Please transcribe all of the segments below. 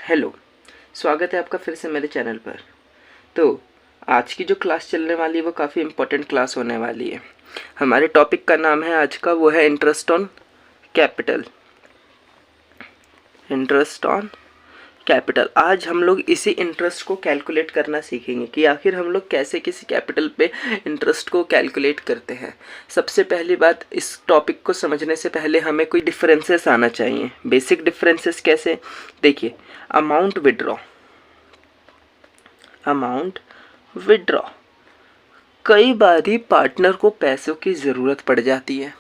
Hello, स्वागत है आपका फिर से मेरे चैनल पर। तो आज की जो क्लास चलने वाली है वो काफ़ी इम्पोर्टेंट क्लास होने वाली है। हमारे टॉपिक का नाम है आज का, वो है interest on capital. Interest on capital. आज हम लोग इसी इंटरेस्ट को कैलकुलेट करना सीखेंगे कि आखिर हम लोग कैसे किसी कैपिटल पे इंटरेस्ट को कैलकुलेट करते हैं। सबसे पहली बात, इस टॉपिक को समझने से पहले हमें कोई डिफरेंसेस आना चाहिए। बेसिक डिफरेंसेस कैसे, देखिए, अमाउंट विड्रॉ। कई बार पार्टनर को पैसों की ज़रूरत पड़ जाती है।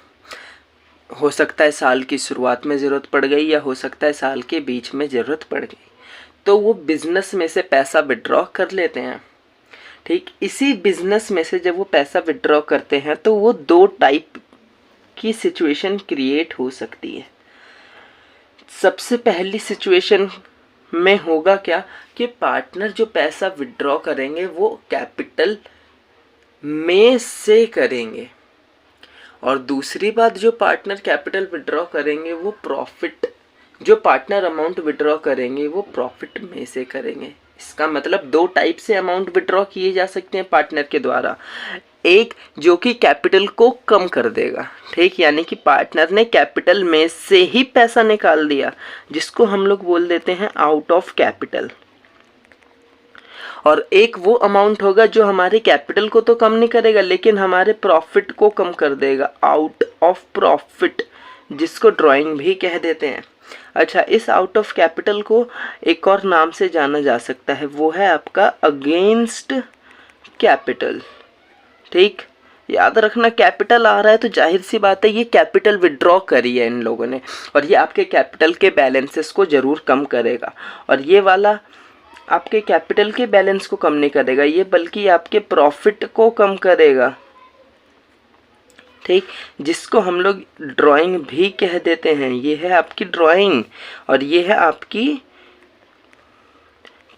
हो सकता है साल की शुरुआत में ज़रूरत पड़ गई, या हो सकता है साल के बीच में ज़रूरत पड़ गई, तो वो बिज़नेस में से पैसा विड्रॉ कर लेते हैं। ठीक, इसी बिज़नेस में से जब वो पैसा विड्रॉ करते हैं तो वो दो टाइप की सिचुएशन क्रिएट हो सकती है। सबसे पहली सिचुएशन में होगा क्या कि पार्टनर जो पैसा विड्रॉ करेंगे वो कैपिटल में से करेंगे, और दूसरी बात, जो पार्टनर कैपिटल विड्रॉ करेंगे वो प्रॉफिट, जो पार्टनर अमाउंट विड्रॉ करेंगे वो प्रॉफिट में से करेंगे। इसका मतलब दो टाइप से अमाउंट विड्रॉ किए जा सकते हैं पार्टनर के द्वारा। एक जो कि कैपिटल को कम कर देगा, ठीक, यानी कि पार्टनर ने कैपिटल में से ही पैसा निकाल दिया, जिसको हम लोग बोल देते हैं आउट ऑफ कैपिटल। और एक वो अमाउंट होगा जो हमारे कैपिटल को तो कम नहीं करेगा लेकिन हमारे प्रॉफिट को कम कर देगा, आउट ऑफ प्रॉफिट, जिसको ड्राइंग भी कह देते हैं। अच्छा, इस आउट ऑफ कैपिटल को एक और नाम से जाना जा सकता है, वो है आपका अगेंस्ट कैपिटल। ठीक, याद रखना, कैपिटल आ रहा है तो जाहिर सी बात है ये कैपिटल विड्रॉ करी है इन लोगों ने, और ये आपके कैपिटल के बैलेंसेस को ज़रूर कम करेगा। और ये वाला आपके कैपिटल के बैलेंस को कम नहीं करेगा ये, बल्कि आपके प्रॉफिट को कम करेगा। ठीक, जिसको हम लोग ड्राइंग भी कह देते हैं। ये है आपकी ड्राइंग और ये है आपकी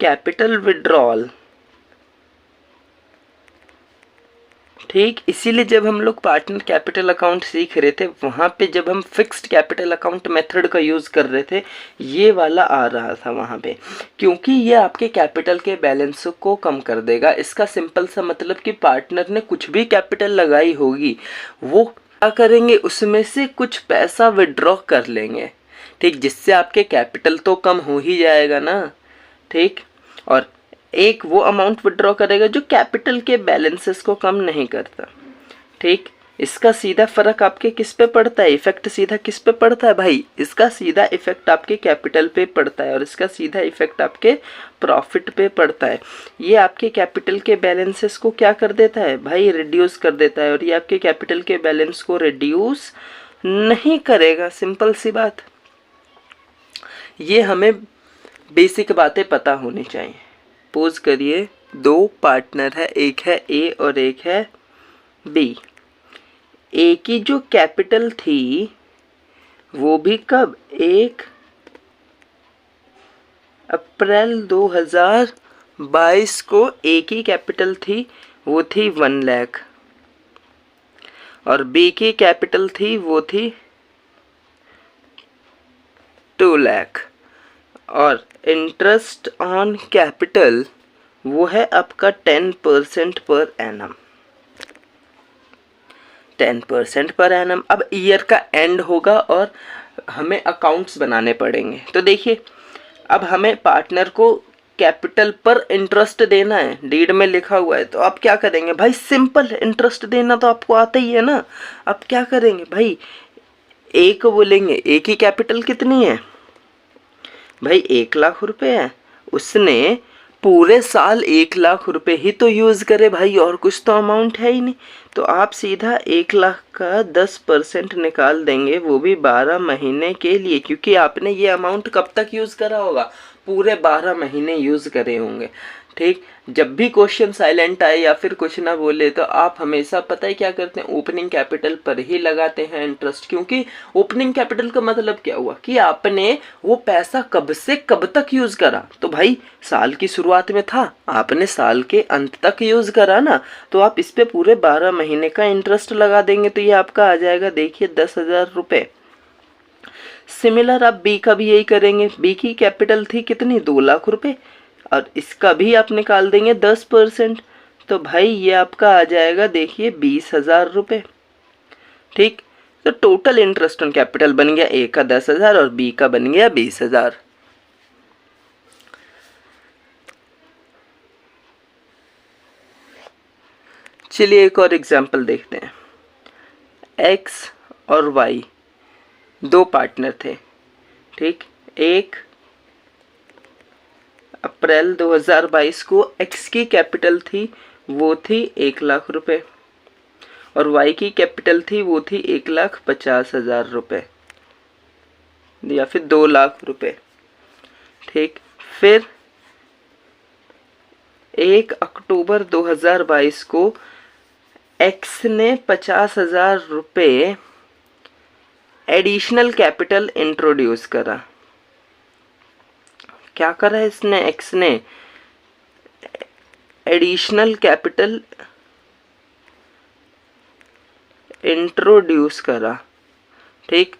कैपिटल विड्रॉल। ठीक, इसीलिए जब हम लोग पार्टनर कैपिटल अकाउंट सीख रहे थे वहाँ पे जब हम फिक्स्ड कैपिटल अकाउंट मेथड का यूज़ कर रहे थे, ये वाला आ रहा था वहाँ पे, क्योंकि ये आपके कैपिटल के बैलेंस को कम कर देगा। इसका सिंपल सा मतलब कि पार्टनर ने कुछ भी कैपिटल लगाई होगी वो क्या करेंगे, उसमें से कुछ पैसा विड्रॉ कर लेंगे। ठीक, जिससे आपके कैपिटल तो कम हो ही जाएगा ना। ठीक, और एक वो अमाउंट विड्रॉ करेगा जो कैपिटल के बैलेंसेस को कम नहीं करता। ठीक, इसका सीधा फर्क आपके किस पे पड़ता है, इफेक्ट सीधा किस पे पड़ता है भाई, इसका सीधा इफेक्ट आपके कैपिटल पे पड़ता है और इसका सीधा इफेक्ट आपके प्रॉफिट पे पड़ता है। ये आपके कैपिटल के बैलेंसेस को क्या कर देता है भाई, रिड्यूस कर देता है, और ये आपके कैपिटल के बैलेंस को रिड्यूस नहीं करेगा। सिंपल सी बात, ये हमें बेसिक बातें पता होनी चाहिए। पोज करिए, दो पार्टनर है, एक है ए और एक है बी। ए की जो कैपिटल थी वो भी कब, 1 अप्रैल 2022 को ए की कैपिटल थी वो थी 1 लाख, और बी की कैपिटल थी वो थी 2 लाख। और इंटरेस्ट ऑन कैपिटल वो है आपका 10% पर एनम, 10% पर एनम। अब ईयर का एंड होगा और हमें अकाउंट्स बनाने पड़ेंगे। तो देखिए, अब हमें पार्टनर को कैपिटल पर इंटरेस्ट देना है, डीड में लिखा हुआ है, तो आप क्या करेंगे भाई, सिंपल, इंटरेस्ट देना तो आपको आता ही है ना। अब क्या करेंगे भाई, ए को बोलेंगे, ए की कैपिटल कितनी है भाई, 1 लाख रुपए है, उसने पूरे साल 1 लाख रुपए ही तो यूज़ करे भाई, और कुछ तो अमाउंट है ही नहीं। तो आप सीधा 1 लाख का 10% निकाल देंगे, वो भी 12 महीने के लिए, क्योंकि आपने ये अमाउंट कब तक यूज़ करा होगा, पूरे 12 महीने यूज़ करे होंगे। ठीक, जब भी क्वेश्चन साइलेंट आए या फिर कुछ ना बोले तो आप हमेशा पता है क्या करते हैं, ओपनिंग कैपिटल पर ही लगाते हैं इंटरेस्ट। क्योंकि ओपनिंग कैपिटल का मतलब क्या हुआ कि आपने वो पैसा कब से कब तक यूज़ करा। तो भाई साल की शुरुआत में था, आपने साल के अंत तक यूज़ करा ना, तो आप इस पे पूरे 12 महीने का इंटरेस्ट लगा देंगे, तो ये आपका आ जाएगा, देखिए, 10,000 रुपये। सिमिलर आप बी का भी यही करेंगे। बी की कैपिटल थी कितनी, 2 लाख रुपए, और इसका भी आप निकाल देंगे 10%। तो भाई ये आपका आ जाएगा देखिए 20,000 रुपये। ठीक, तो टोटल इंटरेस्ट ऑन कैपिटल बन गया ए का 10,000 और बी का बन गया 20,000। चलिए एक और एग्जाम्पल देखते हैं। एक्स और वाई दो पार्टनर थे। ठीक, एक अप्रैल 2022 को एक्स की कैपिटल थी वो थी 1 लाख रुपए और वाई की कैपिटल थी वो थी 1,50,000 रुपये या फिर 2 लाख रुपए। ठीक, फिर 1 अक्टूबर 2022 को एक्स ने 50,000 रुपये एडिशनल कैपिटल इंट्रोड्यूस करा। क्या करा इसने, एक्स ने एडिशनल कैपिटल इंट्रोड्यूस करा। ठीक,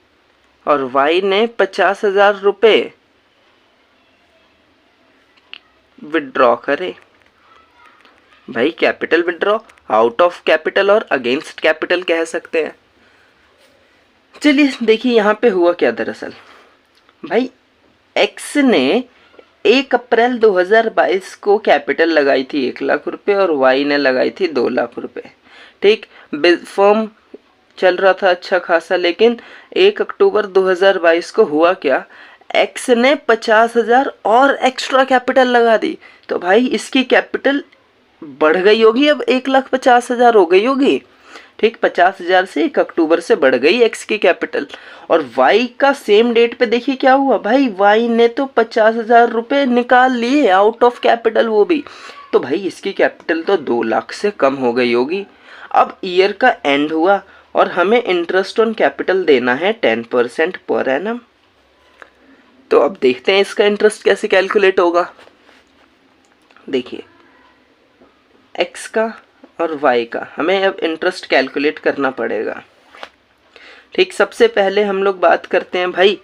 और वाई ने 50,000 रुपये विड्रॉ करे। भाई capital withdraw out of capital और अगेंस्ट कैपिटल कह सकते हैं। चलिए देखिए यहाँ पे हुआ क्या दरअसल। भाई एक्स ने 1 अप्रैल 2022 को कैपिटल लगाई थी 1 लाख रुपए और वाई ने लगाई थी 2 लाख रुपए। ठीक, फर्म चल रहा था अच्छा खासा, लेकिन 1 अक्टूबर 2022 को हुआ क्या, एक्स ने 50,000 और एक्स्ट्रा कैपिटल लगा दी। तो भाई इसकी कैपिटल बढ़ गई होगी, अब 1,50,000 हो गई होगी। ठीक, 50,000 से 1 अक्टूबर से बढ़ गई एक्स की कैपिटल। और वाई का सेम डेट पे देखिए क्या हुआ, भाई वाई ने तो 50,000 रुपये निकाल लिए आउट ऑफ कैपिटल वो भी। तो भाई इसकी कैपिटल तो 2 लाख से कम हो गई होगी। अब ईयर का एंड हुआ और हमें इंटरेस्ट ऑन कैपिटल देना है 10% पर एनम। तो अब देखते हैं इसका इंटरेस्ट कैसे कैलकुलेट होगा। देखिए एक्स का और वाई का हमें अब इंटरेस्ट कैलकुलेट करना पड़ेगा। ठीक, सबसे पहले हम लोग बात करते हैं भाई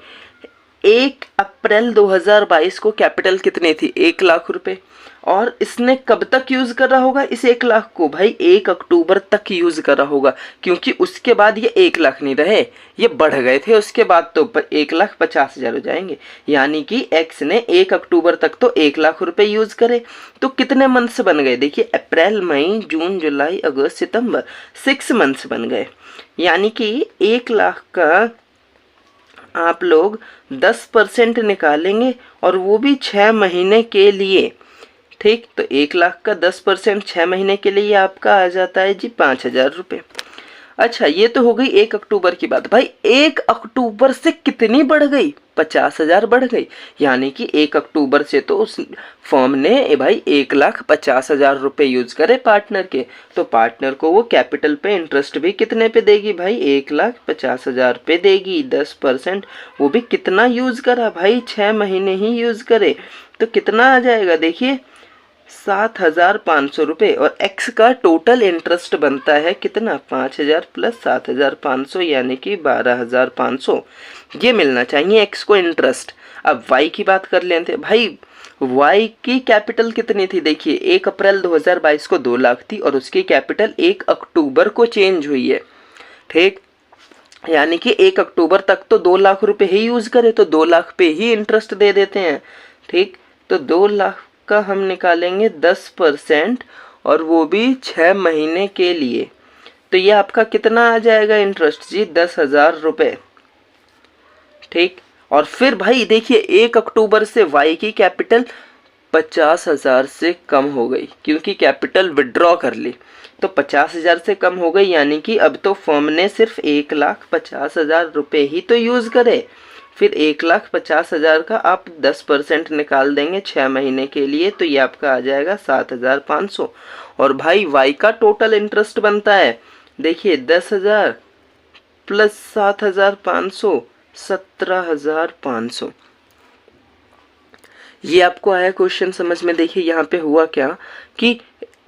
1 अप्रैल 2022 को कैपिटल कितनी थी, 1 लाख रुपए, और इसने कब तक यूज करा होगा इस 1 लाख को, भाई 1 अक्टूबर तक यूज करा होगा, क्योंकि उसके बाद ये 1 लाख नहीं रहे, ये बढ़ गए थे उसके बाद, तो 1,50,000 हो जाएंगे। यानी कि एक्स ने 1 अक्टूबर तक तो 1 लाख रुपए यूज करे। तो कितने मंथ्स बन गए, देखिए अप्रैल मई जून जुलाई अगस्त सितंबर, 6 मंथ्स बन गए। यानी कि 1 लाख का आप लोग 10% निकालेंगे और वो भी 6 महीने के लिए। ठीक, तो 1 लाख का 10% 6 महीने के लिए आपका आ जाता है जी 5,000 रुपये। अच्छा, ये तो हो गई 1 अक्टूबर की बात। भाई 1 अक्टूबर से कितनी बढ़ गई, 50,000 बढ़ गई। यानी कि 1 अक्टूबर से तो उस फर्म ने भाई 1,50,000 रुपये यूज करे पार्टनर के, तो पार्टनर को वो कैपिटल पे इंटरेस्ट भी कितने पे देगी, भाई 1,50,000 पे देगी 10%। वो भी कितना यूज करा, भाई 6 महीने ही यूज करे। तो कितना आ जाएगा देखिए 7,500 रुपये। और एक्स का टोटल इंटरेस्ट बनता है कितना, 5,000 प्लस 7,500 यानी कि 12,500 ये मिलना चाहिए एक्स को इंटरेस्ट। अब वाई की बात कर लेते हैं। भाई वाई की कैपिटल कितनी थी, देखिए 1 अप्रैल 2022 को 2 लाख थी और उसकी कैपिटल 1 अक्टूबर को चेंज हुई है। ठीक, यानी कि 1 अक्टूबर तक तो 2 लाख रुपए ही यूज करे, तो 2 लाख पे ही इंटरेस्ट दे देते हैं। ठीक, तो 2 लाख का हम निकालेंगे 10% और वो भी 6 महीने के लिए। तो ये आपका कितना आ जाएगा इंटरेस्ट जी, 10,000 रुपये। ठीक, और फिर भाई देखिए 1 अक्टूबर से वाई की कैपिटल 50,000 से कम हो गई, क्योंकि कैपिटल विड्रॉ कर ली, तो 50,000 से कम हो गई। यानी कि अब तो फर्म ने सिर्फ 1,50,000 रुपये ही तो यूज करे। फिर 1,50,000 का आप 10% निकाल देंगे 6 महीने के लिए, तो ये आपका आ जाएगा 7,500। और भाई वाई का टोटल इंटरेस्ट बनता है, देखिए 10,000 प्लस 7,500 17,500। ये आपको आया क्वेश्चन समझ में। देखिए यहाँ पे हुआ क्या कि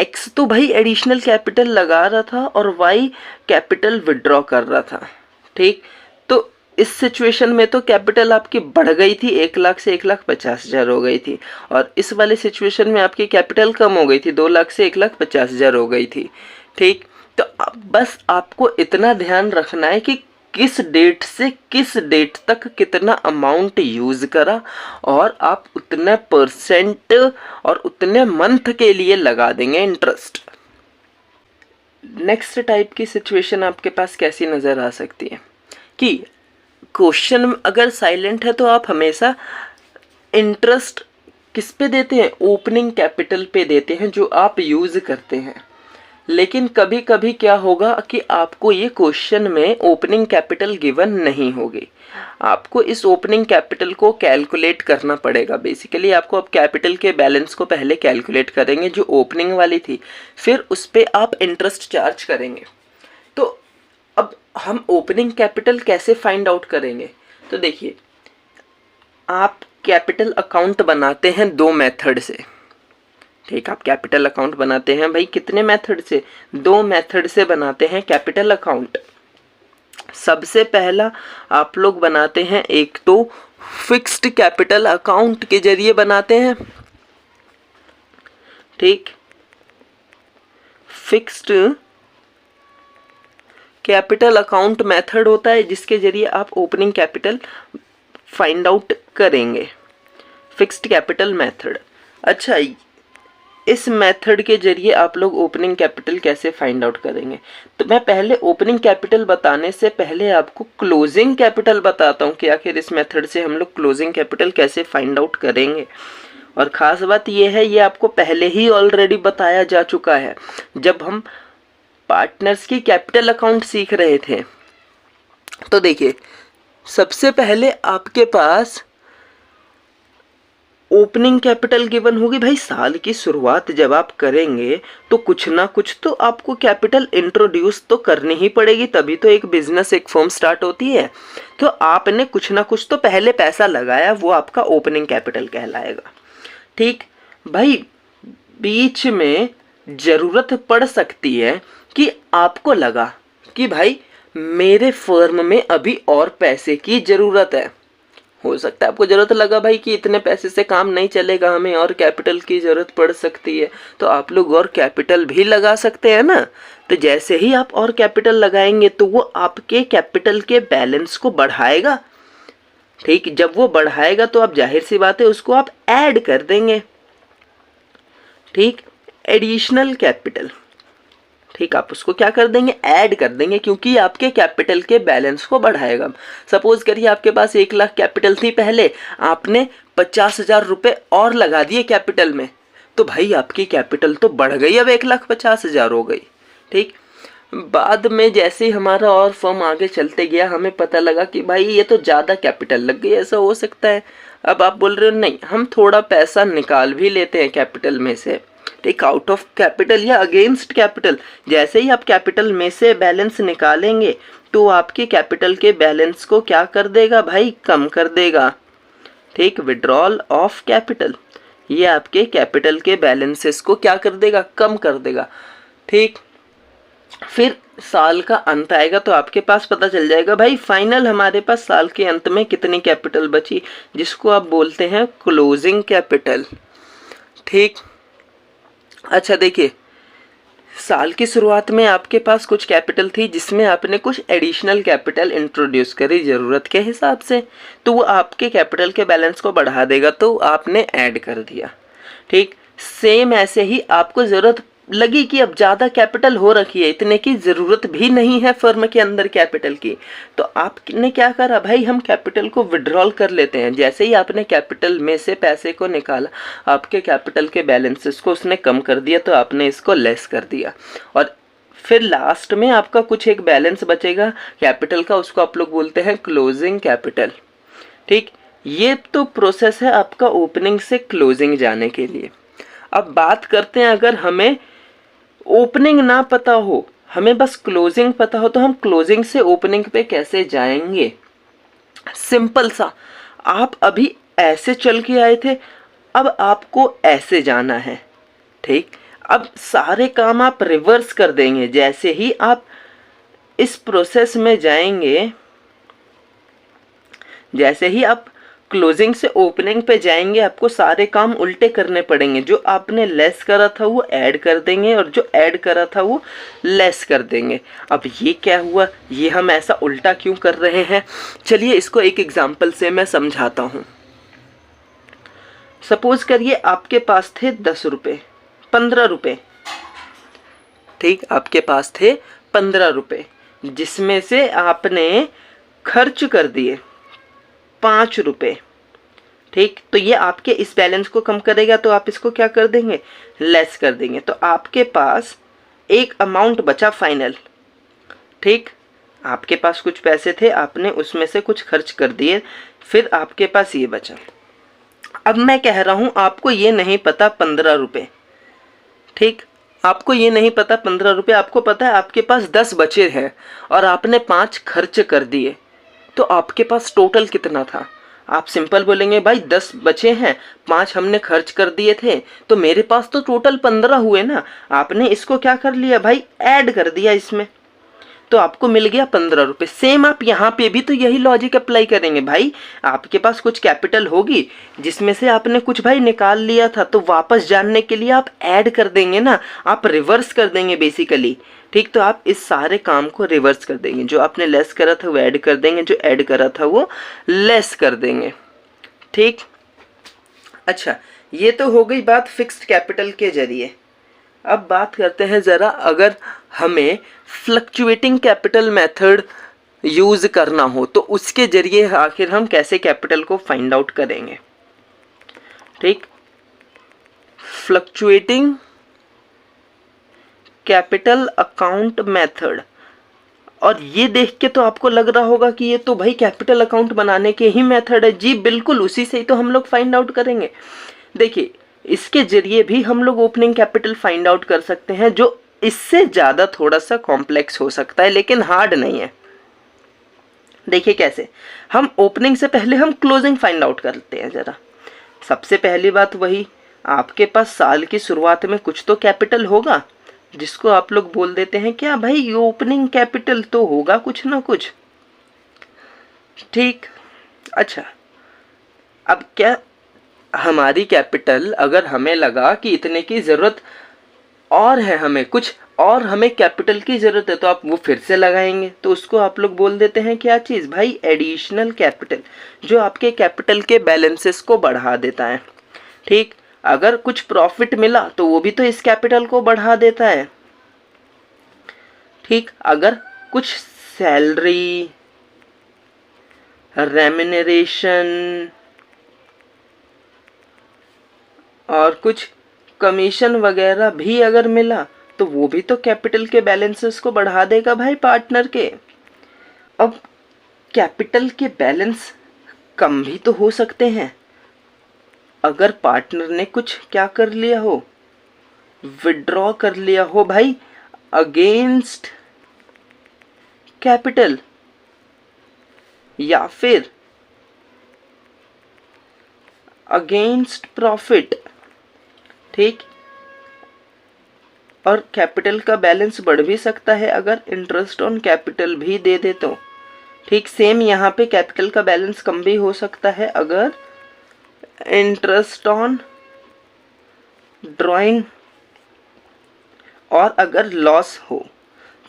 एक्स तो भाई एडिशनल कैपिटल लगा रहा था और वाई कैपिटल विड्रॉ कर रहा था। ठीक, तो इस सिचुएशन में तो कैपिटल आपकी बढ़ गई थी, 1 लाख से 1,50,000 हो गई थी, और इस वाले सिचुएशन में आपकी कैपिटल कम हो गई थी, 2 लाख से 1,50,000 हो गई थी। ठीक, तो बस आपको इतना ध्यान रखना है कि किस डेट से किस डेट तक कितना अमाउंट यूज करा, और आप उतने परसेंट और उतने मंथ के लिए लगा देंगे इंटरेस्ट। नेक्स्ट टाइप की सिचुएशन आपके पास कैसी नज़र आ सकती है कि क्वेश्चन अगर साइलेंट है तो आप हमेशा इंटरेस्ट किस पे देते हैं, ओपनिंग कैपिटल पे देते हैं जो आप यूज़ करते हैं। लेकिन कभी कभी क्या होगा कि आपको ये क्वेश्चन में ओपनिंग कैपिटल गिवन नहीं होगी, आपको इस ओपनिंग कैपिटल को कैलकुलेट करना पड़ेगा। बेसिकली आपको अब कैपिटल के बैलेंस को पहले कैलकुलेट करेंगे जो ओपनिंग वाली थी, फिर उस पर आप इंटरेस्ट चार्ज करेंगे। तो अब हम ओपनिंग कैपिटल कैसे फाइंड आउट करेंगे, तो देखिए आप कैपिटल अकाउंट बनाते हैं 2 मेथड से। ठीक, आप कैपिटल अकाउंट बनाते हैं भाई कितने मेथड से, 2 मेथड से बनाते हैं कैपिटल अकाउंट। सबसे पहला आप लोग बनाते हैं, एक तो फिक्स्ड कैपिटल अकाउंट के जरिए बनाते हैं। ठीक, फिक्स्ड कैपिटल अकाउंट मेथड होता है जिसके जरिए आप ओपनिंग कैपिटल फाइंड आउट करेंगे, फिक्स्ड कैपिटल मेथड। अच्छा, इस मेथड के जरिए आप लोग ओपनिंग कैपिटल कैसे फाइंड आउट करेंगे, तो मैं पहले ओपनिंग कैपिटल बताने से पहले आपको क्लोजिंग कैपिटल बताता हूँ कि आखिर इस मेथड से हम लोग क्लोजिंग कैपिटल कैसे फाइंड आउट करेंगे। और ख़ास बात यह है, ये आपको पहले ही ऑलरेडी बताया जा चुका है जब हम पार्टनर्स की कैपिटल अकाउंट सीख रहे थे। तो देखिए, सबसे पहले आपके पास ओपनिंग कैपिटल गिवन होगी। भाई साल की शुरुआत जब आप करेंगे तो कुछ ना कुछ तो आपको कैपिटल इंट्रोड्यूस तो करनी ही पड़ेगी, तभी तो एक बिजनेस, एक फर्म स्टार्ट होती है। तो आपने कुछ ना कुछ तो पहले पैसा लगाया, वो आपका ओपनिंग कैपिटल कहलाएगा। ठीक भाई, बीच में ज़रूरत पड़ सकती है कि आपको लगा कि भाई मेरे फर्म में अभी और पैसे की ज़रूरत है। हो सकता है आपको ज़रूरत लगा भाई कि इतने पैसे से काम नहीं चलेगा, हमें और कैपिटल की ज़रूरत पड़ सकती है, तो आप लोग और कैपिटल भी लगा सकते हैं ना। तो जैसे ही आप और कैपिटल लगाएंगे तो वो आपके कैपिटल के बैलेंस को बढ़ाएगा। ठीक, जब वो बढ़ाएगा तो आप जाहिर सी बात है उसको आप ऐड कर देंगे। ठीक, एडिशनल कैपिटल। ठीक, आप उसको क्या कर देंगे, ऐड कर देंगे, क्योंकि आपके कैपिटल के बैलेंस को बढ़ाएगा। सपोज करिए आपके पास 1 लाख कैपिटल थी पहले, आपने 50,000 रुपये और लगा दिए कैपिटल में, तो भाई आपकी कैपिटल तो बढ़ गई, अब 1,50,000 हो गई। ठीक, बाद में जैसे ही हमारा और फर्म आगे चलते गया, हमें पता लगा कि भाई ये तो ज़्यादा कैपिटल लग गई, ऐसा हो सकता है। अब आप बोल रहे हो नहीं, हम थोड़ा पैसा निकाल भी लेते हैं कैपिटल में से। ठीक, आउट ऑफ कैपिटल या अगेंस्ट कैपिटल। जैसे ही आप कैपिटल में से बैलेंस निकालेंगे तो आपके कैपिटल के बैलेंस को क्या कर देगा भाई, कम कर देगा। ठीक, विड्रॉल ऑफ कैपिटल, ये आपके कैपिटल के बैलेंसेस को क्या कर देगा, कम कर देगा। ठीक, फिर साल का अंत आएगा तो आपके पास पता चल जाएगा भाई फाइनल हमारे पास साल के अंत में कितनी कैपिटल बची, जिसको आप बोलते हैं क्लोजिंग कैपिटल। ठीक, अच्छा देखिए, साल की शुरुआत में आपके पास कुछ कैपिटल थी जिसमें आपने कुछ एडिशनल कैपिटल इंट्रोड्यूस करी ज़रूरत के हिसाब से, तो वो आपके कैपिटल के बैलेंस को बढ़ा देगा, तो आपने ऐड कर दिया। ठीक, सेम ऐसे ही आपको ज़रूरत लगी कि अब ज़्यादा कैपिटल हो रखी है, इतने की ज़रूरत भी नहीं है फर्म के अंदर कैपिटल की, तो आपने क्या करा भाई, हम कैपिटल को विड्रॉल कर लेते हैं। जैसे ही आपने कैपिटल में से पैसे को निकाला, आपके कैपिटल के बैलेंसेस को उसने कम कर दिया, तो आपने इसको लेस कर दिया, और फिर लास्ट में आपका कुछ एक बैलेंस बचेगा कैपिटल का, उसको आप लोग बोलते हैं क्लोजिंग कैपिटल। ठीक, ये तो प्रोसेस है आपका ओपनिंग से क्लोजिंग जाने के लिए। अब बात करते हैं, अगर हमें ओपनिंग ना पता हो, हमें बस क्लोजिंग पता हो, तो हम क्लोजिंग से ओपनिंग पे कैसे जाएंगे। सिंपल सा, आप अभी ऐसे चल के आए थे, अब आपको ऐसे जाना है। ठीक, अब सारे काम आप रिवर्स कर देंगे। जैसे ही आप इस प्रोसेस में जाएंगे, जैसे ही आप क्लोजिंग से ओपनिंग पे जाएंगे आपको सारे काम उल्टे करने पड़ेंगे। जो आपने लेस करा था वो ऐड कर देंगे और जो ऐड करा था वो लेस कर देंगे। अब ये क्या हुआ, ये हम ऐसा उल्टा क्यों कर रहे हैं, चलिए इसको एक एग्जांपल से मैं समझाता हूँ। सपोज करिए आपके पास थे 10 रुपये, 15 रुपये, ठीक, आपके पास थे 15 रुपये, जिसमें से आपने खर्च कर दिए 5 रुपये, ठीक। तो ये आपके इस बैलेंस को कम करेगा, तो आप इसको क्या कर देंगे, लेस कर देंगे। तो आपके पास एक अमाउंट बचा फाइनल, ठीक। आपके पास कुछ पैसे थे, आपने उसमें से कुछ खर्च कर दिए, फिर आपके पास ये बचा। अब मैं कह रहा हूँ आपको ये नहीं पता 15 रुपये, ठीक, आपको ये नहीं पता 15 रुपये, आपको पता है आपके पास 10 बचे हैं और आपने 5 खर्च कर दिए, तो आपके पास टोटल कितना था। आप सिंपल बोलेंगे भाई 10 बचे हैं, 5 हमने खर्च कर दिए थे, तो मेरे पास तो टोटल 15 हुए ना। आपने इसको क्या कर लिया भाई, ऐड कर दिया इसमें, तो आपको मिल गया 15 रुपये। सेम आप यहाँ पे भी तो यही लॉजिक अप्लाई करेंगे। भाई आपके पास कुछ कैपिटल होगी जिसमें से आपने कुछ भाई निकाल लिया था, तो वापस जानने के लिए आप ऐड कर देंगे ना, आप रिवर्स कर देंगे बेसिकली, ठीक। तो आप इस सारे काम को रिवर्स कर देंगे, जो आपने लेस करा था वो ऐड कर देंगे, जो ऐड करा था वो लेस कर देंगे, ठीक। अच्छा, ये तो हो गई बात फिक्स्ड कैपिटल के जरिए। अब बात करते हैं ज़रा, अगर हमें फ्लक्चुएटिंग कैपिटल मेथड यूज़ करना हो तो उसके जरिए आखिर हम कैसे कैपिटल को फाइंड आउट करेंगे, ठीक। फ्लक्चुएटिंग कैपिटल अकाउंट मेथड, और ये देख के तो आपको लग रहा होगा कि ये तो भाई कैपिटल अकाउंट बनाने के ही मेथड है। जी बिल्कुल, उसी से ही तो हम लोग फाइंड आउट करेंगे। देखिए, इसके जरिए भी हम लोग ओपनिंग कैपिटल फाइंड आउट कर सकते हैं, जो इससे ज़्यादा थोड़ा सा कॉम्प्लेक्स हो सकता है लेकिन हार्ड नहीं है। देखिए कैसे, हम ओपनिंग से पहले हम क्लोजिंग फाइंड आउट करते हैं ज़रा। सबसे पहली बात वही, आपके पास साल की शुरुआत में कुछ तो कैपिटल होगा जिसको आप लोग बोल देते हैं क्या भाई, ये ओपनिंग कैपिटल तो होगा कुछ ना कुछ, ठीक। अच्छा, अब क्या हमारी कैपिटल, अगर हमें लगा कि इतने की ज़रूरत और है, हमें कुछ और हमें कैपिटल की ज़रूरत है, तो आप वो फिर से लगाएंगे, तो उसको आप लोग बोल देते हैं क्या चीज़ भाई, एडिशनल कैपिटल, जो आपके कैपिटल के बैलेंसेस को बढ़ा देता है, ठीक। अगर कुछ प्रॉफिट मिला तो वो भी तो इस कैपिटल को बढ़ा देता है, ठीक। अगर कुछ सैलरी, रेम्यूनरेशन और कुछ कमीशन वगैरह भी अगर मिला तो वो भी तो कैपिटल के बैलेंसेस को बढ़ा देगा भाई पार्टनर के। अब कैपिटल के बैलेंस कम भी तो हो सकते हैं, अगर पार्टनर ने कुछ क्या कर लिया हो, विड्रॉ कर लिया हो भाई अगेंस्ट कैपिटल, या फिर अगेंस्ट प्रॉफिट, ठीक। और कैपिटल का बैलेंस बढ़ भी सकता है अगर इंटरेस्ट ऑन कैपिटल भी दे दे तो, ठीक। सेम यहाँ पे कैपिटल का बैलेंस कम भी हो सकता है अगर इंटरेस्ट ऑन ड्राइंग और अगर लॉस हो,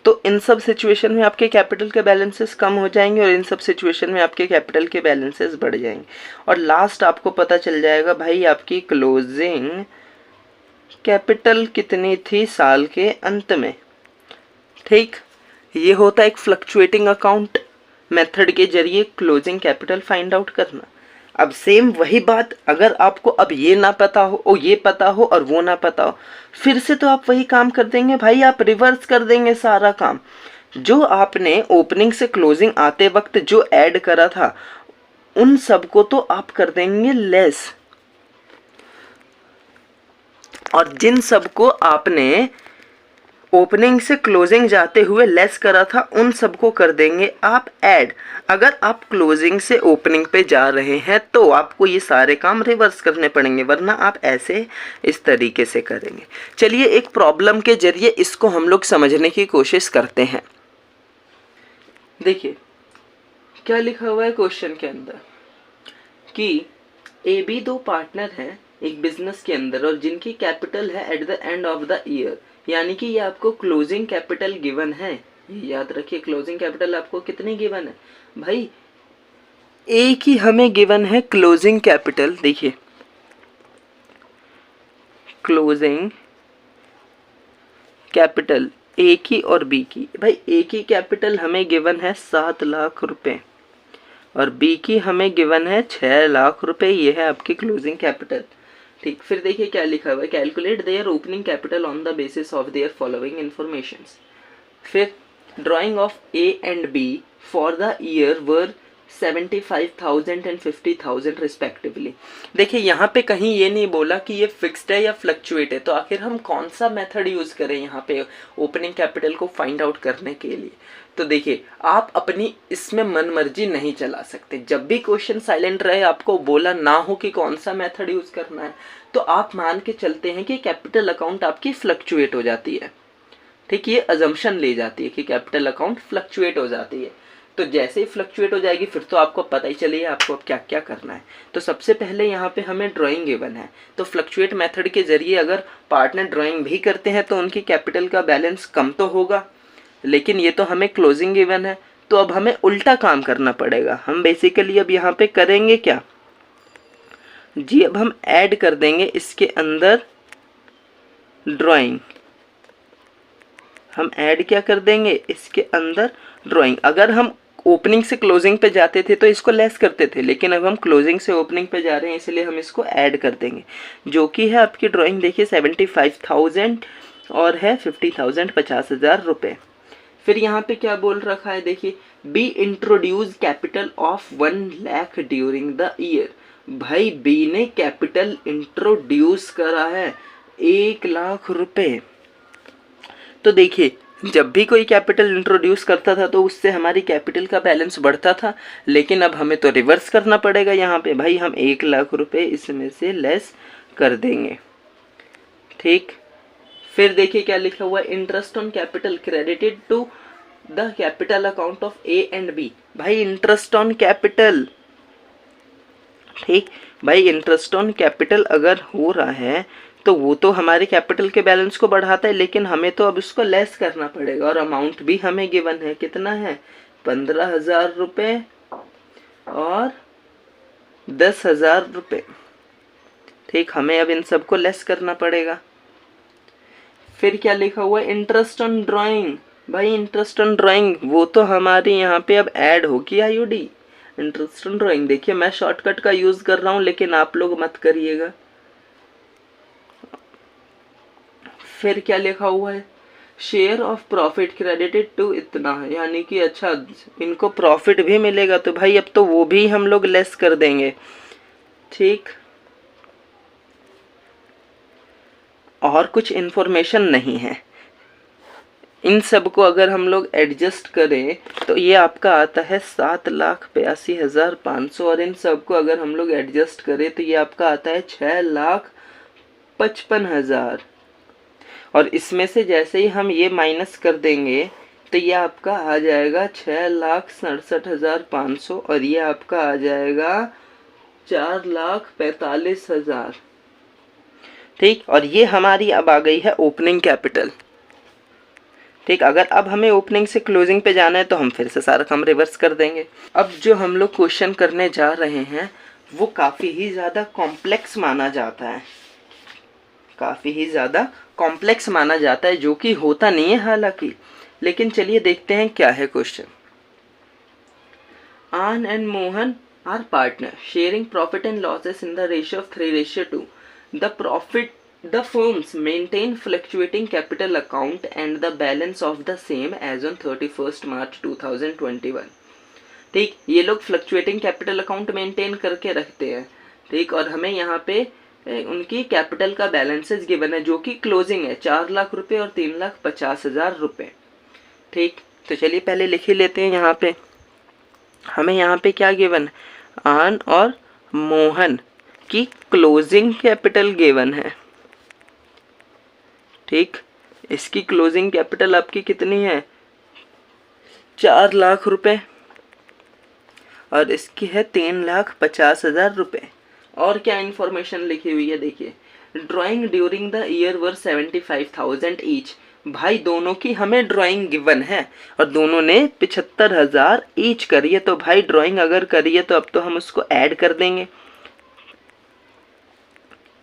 तो इन सब सिचुएशन में आपके कैपिटल के बैलेंसेस कम हो जाएंगे और इन सब सिचुएशन में आपके कैपिटल के बैलेंसेस बढ़ जाएंगे। और लास्ट आपको पता चल जाएगा भाई आपकी क्लोजिंग कैपिटल कितनी थी साल के अंत में, ठीक। ये होता है एक फ्लक्चुएटिंग अकाउंट मेथड के जरिए क्लोजिंग कैपिटल फाइंड आउट करना। अब सेम वही बात, अगर आपको अब ये ना पता हो और ये पता हो और वो ना पता हो, फिर से तो आप वही काम कर देंगे भाई, आप रिवर्स कर देंगे सारा काम। जो आपने ओपनिंग से क्लोजिंग आते वक्त जो ऐड करा था उन सबको तो आप कर देंगे लेस, और जिन सबको आपने ओपनिंग से क्लोजिंग जाते हुए लेस करा था उन सबको कर देंगे आप ऐड। अगर आप क्लोजिंग से ओपनिंग पे जा रहे हैं तो आपको ये सारे काम रिवर्स करने पड़ेंगे, वरना आप ऐसे इस तरीके से करेंगे। चलिए एक प्रॉब्लम के जरिए इसको हम लोग समझने की कोशिश करते हैं। देखिए क्या लिखा हुआ है क्वेश्चन के अंदर, कि ए बी दो पार्टनर हैं एक बिजनेस के अंदर और जिनकी कैपिटल है at the end of the year, यानी कि ये आपको क्लोजिंग कैपिटल गिवन है। ये याद रखिए, क्लोजिंग कैपिटल आपको कितनी गिवन है भाई, ए की हमें गिवन है क्लोजिंग कैपिटल। देखिए क्लोजिंग कैपिटल ए की और बी की, भाई ए की कैपिटल हमें गिवन है 7 लाख रुपए और बी की हमें गिवन है 6 लाख रुपए। ये है आपकी क्लोजिंग कैपिटल। ठीक, फिर देखिए क्या लिखा हुआ है, calculate their opening capital on the basis of their following informations. फिर drawing of A and B for the year were 75,000 and 50,000 respectively. देखिए यहाँ पे कहीं ये नहीं बोला कि ये फिक्स्ड है या फ्लक्चुएट है, तो आखिर हम कौन सा मेथड यूज करें यहाँ पे ओपनिंग कैपिटल को फाइंड आउट करने के लिए। तो देखिए आप अपनी इसमें मन मर्जी नहीं चला सकते। जब भी क्वेश्चन साइलेंट रहे, आपको बोला ना हो कि कौन सा मेथड यूज करना है, तो आप मान के चलते हैं कि कैपिटल अकाउंट आपकी फ्लक्चुएट हो जाती है। ठीक, ये अजम्पशन ले जाती है कि कैपिटल अकाउंट फ्लक्चुएट हो जाती है। तो जैसे ही फ्लक्चुएट हो जाएगी फिर तो आपको पता ही चलिए आपको अब क्या क्या करना है। तो सबसे पहले यहाँ पे हमें ड्राइंग गिवन है, तो फ्लक्चुएट मेथड के जरिए अगर पार्टनर ड्राइंग भी करते हैं तो उनकी कैपिटल का बैलेंस कम तो होगा, लेकिन ये तो हमें क्लोजिंग गिवन है। तो अब हमें उल्टा काम करना पड़ेगा। हम बेसिकली अब यहाँ पे करेंगे क्या जी, अब हम ऐड कर देंगे इसके अंदर ड्राइंग। हम ऐड क्या कर देंगे इसके अंदर ड्राइंग। अगर हम ओपनिंग से क्लोजिंग पे जाते थे तो इसको लेस करते थे, लेकिन अब हम क्लोजिंग से ओपनिंग पे जा रहे हैं इसलिए हम इसको ऐड कर देंगे, जो कि है आपकी ड्राइंग। देखिए 75,000 और है 50,000 50,000 रुपये। फिर यहाँ पे क्या बोल रखा है, देखिए be introduce capital of 1 lakh during the year. भाई बी ने कैपिटल इंट्रोड्यूस करा है 1 लाख रुपए। तो देखिए जब भी कोई कैपिटल इंट्रोड्यूस करता था तो उससे हमारी कैपिटल का बैलेंस बढ़ता था, लेकिन अब हमें तो रिवर्स करना पड़ेगा। यहाँ पे भाई हम 1 लाख रुपए इसमें से लेस कर देंगे। ठीक, फिर देखिए क्या लिखा हुआ है, interest on capital credited to the capital account of A and B. भाई इंटरेस्ट ऑन कैपिटल, ठीक भाई इंटरेस्ट ऑन कैपिटल अगर हो रहा है तो वो तो हमारे कैपिटल के बैलेंस को बढ़ाता है, लेकिन हमें तो अब उसको लेस करना पड़ेगा। और अमाउंट भी हमें गिवन है, कितना है 15,000 रुपये और 10,000 रुपये। ठीक, हमें अब इन सबको लेस करना पड़ेगा। फिर क्या लिखा हुआ है, इंटरेस्ट ऑन ड्राइंग। भाई इंटरेस्ट ऑन ड्राइंग वो तो हमारी यहाँ पे अब ऐड होगी आईयूडी। इंटरेस्ट ऑन ड्राइंग देखिए मैं शॉर्टकट का यूज कर रहा हूँ, लेकिन आप लोग मत करिएगा। फिर क्या लिखा हुआ है, share of profit credited to इतना है, यानी कि अच्छा इनको प्रॉफिट भी मिलेगा, तो भाई अब तो वो भी हम लोग लेस कर देंगे। ठीक, और कुछ इन्फॉर्मेशन नहीं है। इन सब को अगर हम लोग एडजस्ट करें तो ये आपका आता है 7,82,500 और इन सब को अगर हम लोग एडजस्ट करें तो ये आपका आता है 6,55,000। और इसमें से जैसे ही हम ये माइनस कर देंगे तो ये आपका आ जाएगा 6,67,500 और ये आपका आ जाएगा 4,45,000। ठीक, और ये हमारी अब आ गई है ओपनिंग कैपिटल। ठीक, अगर अब हमें ओपनिंग से क्लोजिंग पे जाना है तो हम फिर से सारा काम रिवर्स कर देंगे। अब जो हम लोग क्वेश्चन करने जा रहे हैं वो काफ़ी ही ज़्यादा कॉम्प्लेक्स माना जाता है, काफ़ी ही ज़्यादा कॉम्प्लेक्स माना जाता है, जो कि होता नहीं है हालांकि। लेकिन चलिए देखते हैं क्या है क्वेश्चन। आन and Mohan are partner sharing profit and losses in the ratio of 3:2। The firms maintain fluctuating capital account and the balance of the same as on 31st March 2021। ठीक, ये लोग फ्लक्चुएटिंग कैपिटल अकाउंट मेंटेन करके रखते हैं। ठीक, और हमें यहाँ पे उनकी कैपिटल का बैलेंसेस गिवन है जो कि क्लोजिंग है 4 लाख रुपए और 3,50,000 रुपये। ठीक, तो चलिए पहले लिख ही लेते हैं। यहाँ पे हमें यहाँ पे क्या गिवन है, आन और मोहन की क्लोजिंग कैपिटल गिवन है। ठीक, इसकी क्लोजिंग कैपिटल आपकी कितनी है 4 लाख रुपए। और इसकी है 3,50,000 रुपये। और क्या इन्फॉर्मेशन लिखी हुई है देखिए, drawing during the year were 75,000 each. भाई दोनों की हमें ड्राइंग गिवन है और दोनों ने 75,000 ईच करी है, तो भाई ड्राइंग अगर करी है तो अब तो हम उसको ऐड कर देंगे।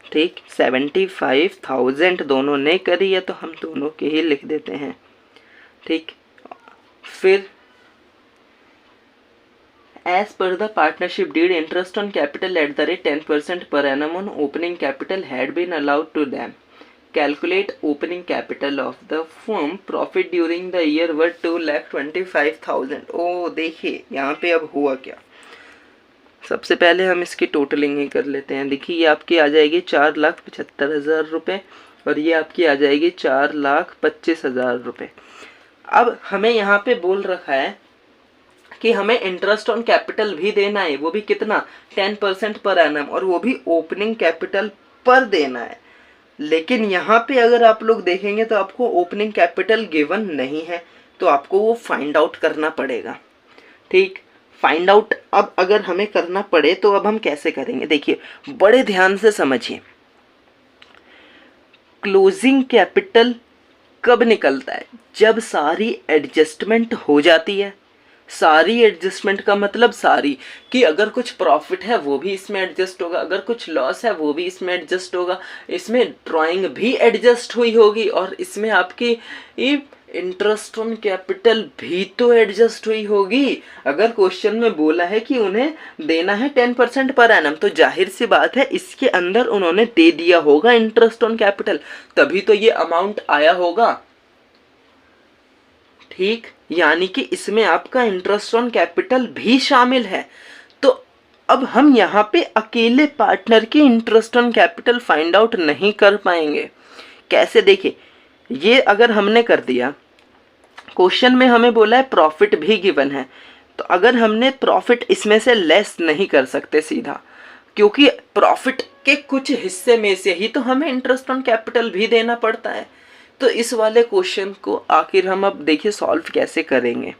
ठीक, 75,000 दोनों ने करी है तो हम दोनों के ही लिख देते हैं। ठीक, फिर as per the partnership deed interest on capital at the rate 10% per annum on opening capital had been allowed to them. Calculate opening capital of the firm, profit during the year were 2,25,000। ओ देखिए यहाँ पे अब हुआ क्या, सबसे पहले हम इसकी टोटलिंग ही कर लेते हैं। देखिए ये आपकी आ जाएगी 4,75,000 रुपये और ये आपकी आ जाएगी 4,25,000 रुपये। अब हमें यहाँ पे बोल रखा है कि हमें इंटरेस्ट ऑन कैपिटल भी देना है, वो भी कितना, 10% पर एनम, और वो भी ओपनिंग कैपिटल पर देना है। लेकिन यहाँ पे अगर आप लोग देखेंगे तो आपको ओपनिंग कैपिटल गिवन नहीं है, तो आपको वो फाइंड आउट करना पड़ेगा। ठीक, फाइंड आउट अब अगर हमें करना पड़े तो अब हम कैसे करेंगे, देखिए बड़े ध्यान से समझिए। क्लोजिंग कैपिटल कब निकलता है, जब सारी एडजस्टमेंट हो जाती है। सारी एडजस्टमेंट का मतलब सारी, कि अगर कुछ प्रॉफिट है वो भी इसमें एडजस्ट होगा, अगर कुछ लॉस है वो भी इसमें एडजस्ट होगा, इसमें ड्राइंग भी एडजस्ट हुई होगी और इसमें आपकी इंटरेस्ट ऑन कैपिटल भी तो एडजस्ट हुई होगी। अगर क्वेश्चन में बोला है कि उन्हें देना है 10% पर एनम, तो जाहिर सी बात है इसके अंदर उन्होंने दे दिया होगा इंटरेस्ट ऑन कैपिटल, तभी तो ये अमाउंट आया होगा। ठीक, यानी कि इसमें आपका इंटरेस्ट ऑन कैपिटल भी शामिल है। तो अब हम यहाँ पे अकेले पार्टनर की interest on capital find out नहीं कर पाएंगे। कैसे, देखिए ये अगर हमने कर दिया, क्वेश्चन में हमें बोला है प्रॉफिट भी गिवन है, तो अगर हमने प्रॉफिट इसमें से लेस नहीं कर सकते सीधा, क्योंकि प्रॉफिट के कुछ हिस्से में से ही तो हमें इंटरेस्ट ऑन कैपिटल भी देना पड़ता है। तो इस वाले क्वेश्चन को आखिर हम अब देखिए सॉल्व कैसे करेंगे।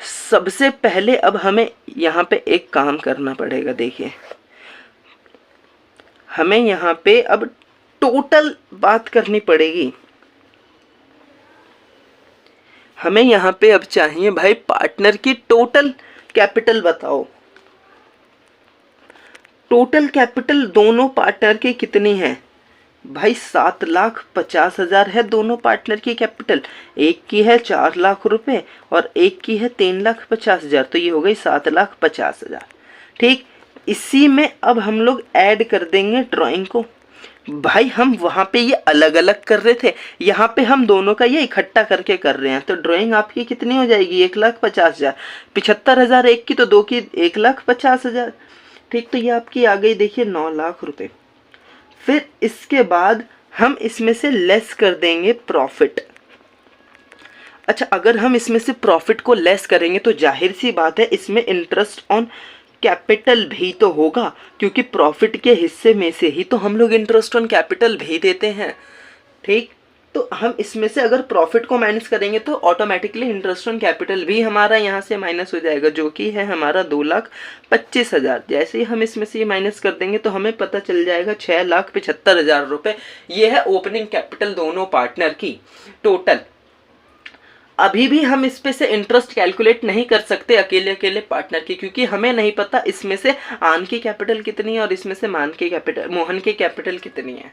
सबसे पहले अब हमें यहाँ पे एक काम करना पड़ेगा। देखिए हमें यहाँ पे अब टोटल बात करनी पड़ेगी। हमें यहाँ पे अब चाहिए भाई पार्टनर की टोटल कैपिटल बताओ। टोटल कैपिटल दोनों पार्टनर की कितनी है भाई, 7,50,000 है दोनों पार्टनर की कैपिटल। एक की है 4 लाख रुपए और एक की है 3,50,000, तो ये हो गई 7,50,000। ठीक, इसी में अब हम लोग ऐड कर देंगे ड्राइंग को। भाई हम वहाँ पे ये अलग अलग कर रहे थे, यहाँ पे हम दोनों का ये इकट्ठा करके कर रहे हैं, तो ड्राइंग आपकी कितनी हो जाएगी, 1,50,000। 75,000 एक की, तो दो की 1,50,000। ठीक, तो ये आपकी आ गई देखिए 9 लाख रुपए। फिर इसके बाद हम इसमें से लेस कर देंगे प्रॉफिट। अच्छा, अगर हम इसमें से प्रॉफिट को लेस करेंगे तो जाहिर सी बात है इसमें इंटरेस्ट ऑन कैपिटल भी तो होगा, क्योंकि प्रॉफिट के हिस्से में से ही तो हम लोग इंटरेस्ट ऑन कैपिटल भी देते हैं। ठीक, तो हम इसमें से अगर प्रॉफिट को माइनस करेंगे तो ऑटोमेटिकली इंटरेस्ट ऑन कैपिटल भी हमारा यहाँ से माइनस हो जाएगा, जो कि है हमारा 2,25,000। जैसे ही हम इसमें से ये माइनस कर देंगे तो हमें पता चल जाएगा 6,75,000 रुपये। ये है ओपनिंग कैपिटल दोनों पार्टनर की टोटल। अभी भी हम इस पे से इंटरेस्ट कैलकुलेट नहीं कर सकते अकेले अकेले पार्टनर की, क्योंकि हमें नहीं पता इसमें से आन की कैपिटल कितनी है और इसमें से मोहन की कैपिटल कितनी है।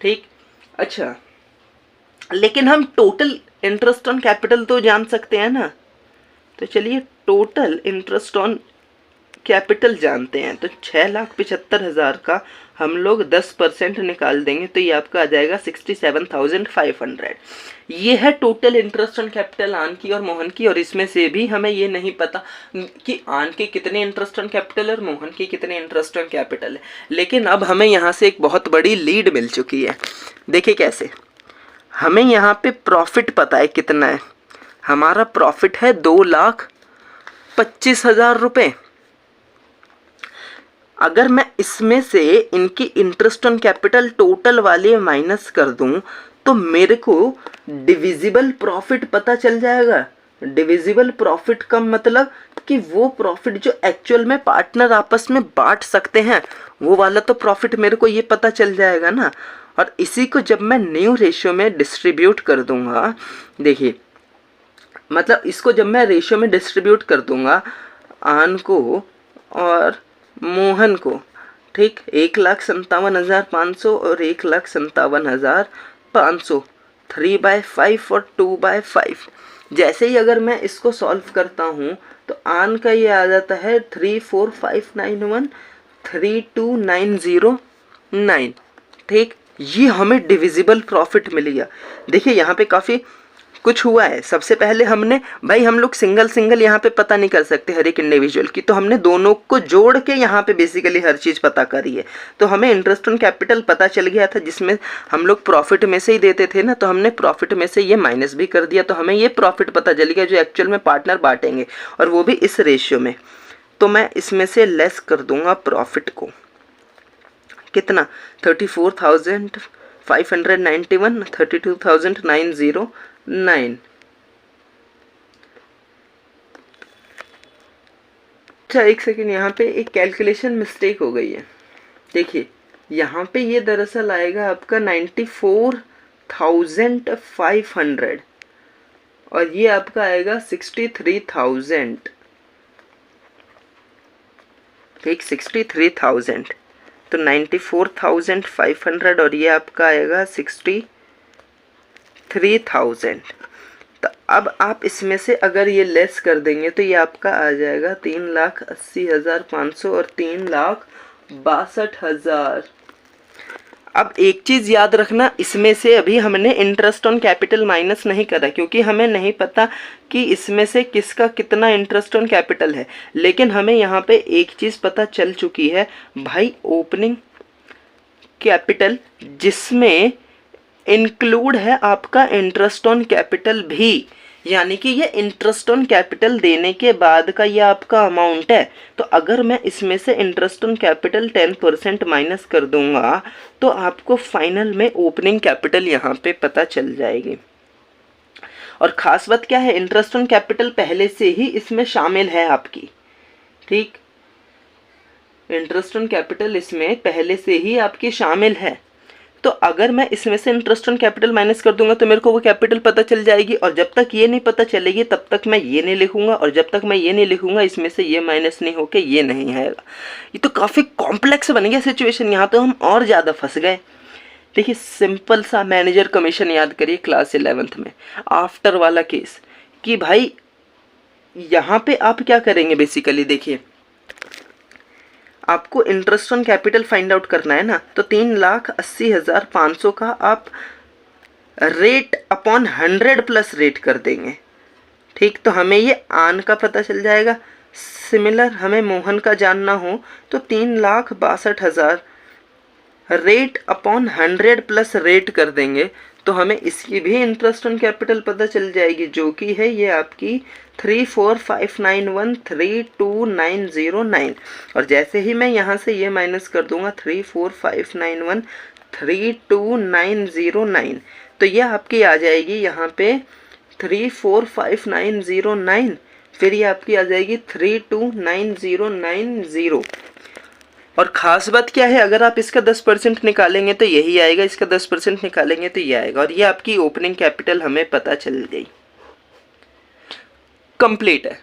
ठीक, अच्छा, लेकिन हम टोटल इंटरेस्ट ऑन कैपिटल तो जान सकते हैं ना, तो चलिए टोटल इंटरेस्ट ऑन कैपिटल जानते हैं। तो 6,75,000 का हम लोग 10% निकाल देंगे तो ये आपका आ जाएगा 67,500। ये है टोटल इंटरेस्ट ऑन कैपिटल आन की और मोहन की, और इसमें से भी हमें ये नहीं पता कि आन के कितने इंटरेस्ट ऑन कैपिटल और मोहन के कितने इंटरेस्ट ऑन कैपिटल है। लेकिन अब हमें यहाँ से एक बहुत बड़ी लीड मिल चुकी है। देखिए कैसे, हमें यहाँ पे प्रॉफिट पता है कितना है, हमारा प्रॉफिट है 2,25,000 रुपये। अगर मैं इसमें से इनकी इंटरेस्ट ऑन कैपिटल टोटल वाले माइनस कर दूं तो मेरे को डिविजिबल प्रॉफिट पता चल जाएगा। डिविजिबल प्रॉफिट का मतलब कि वो प्रॉफिट जो एक्चुअल में पार्टनर आपस में बांट सकते हैं, वो वाला तो प्रॉफिट मेरे को ये पता चल जाएगा ना। और इसी को जब मैं न्यू रेशियो में डिस्ट्रीब्यूट कर दूंगा, देखिए मतलब इसको जब मैं रेशियो में डिस्ट्रीब्यूट कर दूंगा आन को और मोहन को, ठीक, 1,57,500 और 1,57,500, 3/5 और 2/5। जैसे ही अगर मैं इसको सॉल्व करता हूँ तो आन का ये आ जाता है 34591 32909, ठीक। ये हमें डिविजिबल प्रॉफिट मिल गया। देखिए यहाँ पे काफ़ी कुछ हुआ है। सबसे पहले हमने, भाई हम लोग सिंगल सिंगल यहाँ पे पता नहीं कर सकते हर एक इंडिविजुअल की, तो हमने दोनों को जोड़ के यहाँ पे बेसिकली हर चीज़ पता करी है। तो हमें इंटरेस्ट ऑन कैपिटल पता चल गया था, जिसमें हम लोग प्रॉफिट में से ही देते थे ना, तो हमने प्रॉफिट में से ये माइनस भी कर दिया, तो हमें ये प्रॉफिट पता चल गया जो एक्चुअल में पार्टनर बांटेंगे, और वो भी इस रेशियो में। तो मैं इसमें से लेस कर दूंगा प्रॉफिट को, कितना, 34,591, 32,909। अच्छा एक सेकेंड, यहाँ पे एक कैलकुलेशन मिस्टेक हो गई है। देखिए यहाँ पे ये दरअसल आएगा आपका 94,500 और ये आपका आएगा 63,000, ठीक, 63,000। तो 94,500 और ये आपका आएगा 63,000। तो अब आप इसमें से अगर ये लेस कर देंगे तो ये आपका आ जाएगा 3,80,500 और 3,62,000। अब एक चीज़ याद रखना, इसमें से अभी हमने इंटरेस्ट ऑन कैपिटल माइनस नहीं करा, क्योंकि हमें नहीं पता कि इसमें से किसका कितना इंटरेस्ट ऑन कैपिटल है। लेकिन हमें यहाँ पे एक चीज़ पता चल चुकी है भाई, ओपनिंग कैपिटल जिसमें इंक्लूड है आपका इंटरेस्ट ऑन कैपिटल भी, यानी कि ये इंटरेस्ट ऑन कैपिटल देने के बाद का ये आपका अमाउंट है। तो अगर मैं इसमें से इंटरेस्ट ऑन कैपिटल 10% माइनस कर दूंगा तो आपको फाइनल में ओपनिंग कैपिटल यहाँ पे पता चल जाएगी। और ख़ास बात क्या है, इंटरेस्ट ऑन कैपिटल पहले से ही इसमें शामिल है आपकी, ठीक, इंटरेस्ट ऑन कैपिटल इसमें पहले से ही आपकी शामिल है। तो अगर मैं इसमें से इंटरेस्ट ऑन कैपिटल माइनस कर दूंगा तो मेरे को वो कैपिटल पता चल जाएगी, और जब तक ये नहीं पता चलेगी तब तक मैं ये नहीं लिखूंगा, और जब तक मैं ये नहीं लिखूंगा इसमें से ये माइनस नहीं होके ये नहीं आएगा। ये तो काफ़ी कॉम्प्लेक्स बन गया सिचुएशन, यहाँ तो हम और ज़्यादा फंस गए। देखिए सिंपल सा मैनेजर कमीशन याद करिए क्लास 11th में, आफ्टर वाला केस, कि भाई यहाँ पे आप क्या करेंगे बेसिकली, देखिए आपको interest on capital find out करना है ना, तो 3,80,500 का आप रेट अपॉन 100 प्लस रेट कर देंगे, ठीक। तो हमें ये आन का पता चल जाएगा। सिमिलर हमें मोहन का जानना हो तो 3,62,000 रेट अपॉन 100 प्लस रेट कर देंगे, तो हमें इसकी भी इंटरेस्ट ऑन कैपिटल पता चल जाएगी, जो कि है ये आपकी 3459132,909। और जैसे ही मैं यहाँ से ये माइनस कर दूंगा 3459132,909, तो ये आपकी आ जाएगी यहाँ पे 345,909, फिर ये आपकी आ जाएगी 329,090। और ख़ास बात क्या है, अगर आप इसका 10% निकालेंगे तो यही आएगा, इसका 10% निकालेंगे तो ये आएगा, और ये आपकी ओपनिंग कैपिटल हमें पता चल गई। कंप्लीट है।